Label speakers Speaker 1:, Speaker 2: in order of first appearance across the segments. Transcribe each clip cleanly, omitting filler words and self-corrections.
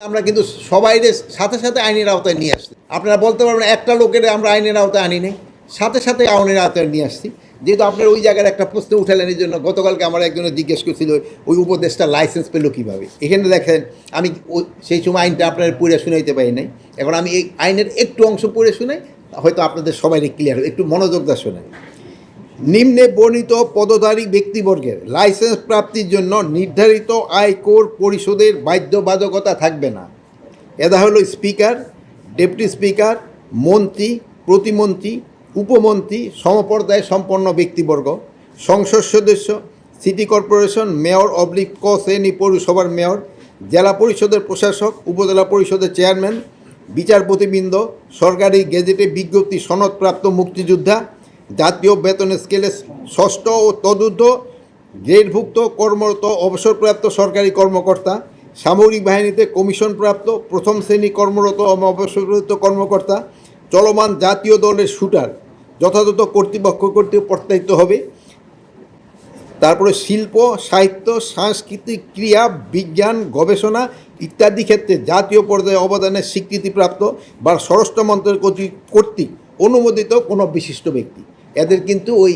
Speaker 1: আমরা কিন্তু সবাইরে সাথে সাথে আইনের আওতায় নিয়ে আসছি। আপনারা বলতে পারবেন একটা লোকের আমরা আইনের আওতায় আনি নাই, সাথে সাথে আইনের আওতায় নিয়ে আসছি। যেহেতু আপনার ওই জায়গার একটা প্রশ্ন উঠালেন, এই জন্য গতকালকে আমার একজনে জিজ্ঞেস করছিল ওই উপদেশটা লাইসেন্স পেলো কীভাবে। এখানে দেখেন আমি সেই সময় আইনটা আপনার পড়ে শুনাইতে পারি নাই। এখন আমি এই আইনের একটু অংশ পড়ে শুনাই, হয়তো আপনাদের সবাই ক্লিয়ার, একটু মনোযোগ দিয়ে শোনেন। নিম্নে বর্ণিত পদধারী ব্যক্তিবর্গের লাইসেন্স প্রাপ্তির জন্য নির্ধারিত আয়কর পরিশোধের বাধ্যবাধকতা থাকবে না। এরা হলো স্পিকার, ডেপুটি স্পিকার, মন্ত্রী, প্রতিমন্ত্রী, উপমন্ত্রী, সমপর্যায় সম্পন্ন ব্যক্তিবর্গ, সংসদ সদস্য, সিটি কর্পোরেশন মেয়র অবলিক ক শ্রেণী পৌরসভার মেয়র, জেলা পরিষদের প্রশাসক, উপজেলা পরিষদের চেয়ারম্যান, বিচারপতিবৃন্দ, সরকারি গেজেটে বিজ্ঞপ্তি সনদপ্রাপ্ত মুক্তিযোদ্ধা, জাতীয় বেতন স্কেলে ষষ্ঠ ও তদূর্ধ্ব গ্রেডভুক্ত কর্মরত অবসরপ্রাপ্ত সরকারি কর্মকর্তা, সামরিক বাহিনীতে কমিশনপ্রাপ্ত প্রথম শ্রেণী কর্মরত অবসরপ্রাপ্ত কর্মকর্তা, চলমান জাতীয় দলের শুটার যথাযথ কর্তৃপক্ষ কর্তৃক প্রত্যায়িত হবে। তারপরে শিল্প, সাহিত্য, সাংস্কৃতিক, ক্রিয়া, বিজ্ঞান, গবেষণা ইত্যাদি ক্ষেত্রে জাতীয় পর্যায়ে অবদানের স্বীকৃতিপ্রাপ্ত বা স্বরাষ্ট্র মন্ত্রণালয় কর্তৃক অনুমোদিত কোনো বিশিষ্ট ব্যক্তি। এদের কিন্তু ওই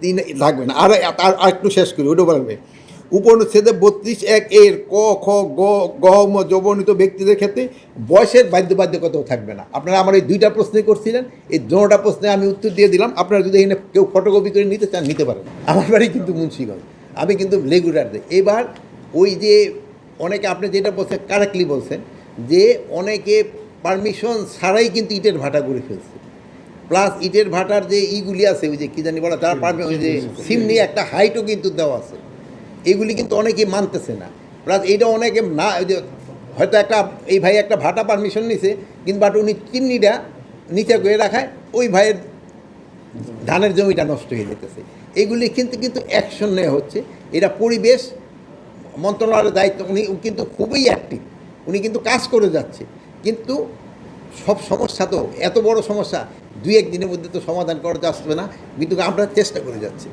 Speaker 1: দিন থাকবে না। আর একটু শেষ করি, ওটা বলবে উপনিষেধে 32(1)(a) ক, খ, গ যৌবনিত ব্যক্তিদের ক্ষেত্রে বয়সের বাধ্যবাধকতাও থাকবে না। আপনারা আমার এই দুইটা প্রশ্নই করছিলেন, এই দুটোটা প্রশ্নে আমি উত্তর দিয়ে দিলাম। আপনারা যদি এখানে কেউ ফটোকপি করে নিতে চান নিতে পারেন। আমার বাড়ি কিন্তু মুন্সিগঞ্জ, আমি কিন্তু রেগুলার দিই। এবার ওই যে অনেকে আপনি যেটা বলছেন কারেক্টলি বলছেন যে অনেকে পারমিশন ছাড়াই কিন্তু ইটের ভাটা করে ফেলছে। প্লাস ইটের ভাটার যে ইগুলি আছে, ওই যে কী জানি বলা, তার ওই যে সিমনি একটা হাইটও কিন্তু দেওয়া আছে, এগুলি কিন্তু অনেকে মানতেছে না। প্লাস এইটা অনেকে না, ওই যে হয়তো একটা এই ভাই একটা ভাটা পারমিশন নিছে, কিন্তু বাট উনি চিমনিটা নিচে করে রাখায় ওই ভাইয়ের ধানের জমিটা নষ্ট হয়ে যেতেছে। এগুলি কিন্তু অ্যাকশন নেওয়া হচ্ছে। এটা পরিবেশ মন্ত্রণালয়ের দায়িত্ব, উনি কিন্তু খুবই অ্যাক্টিভ, উনি কিন্তু কাজ করে যাচ্ছে। কিন্তু সব সমস্যা তো এত বড় সমস্যা 2-1 দিনের মধ্যে তো সমাধান করা যাচ্ছে না, কিন্তু আমরা চেষ্টা করে যাচ্ছি।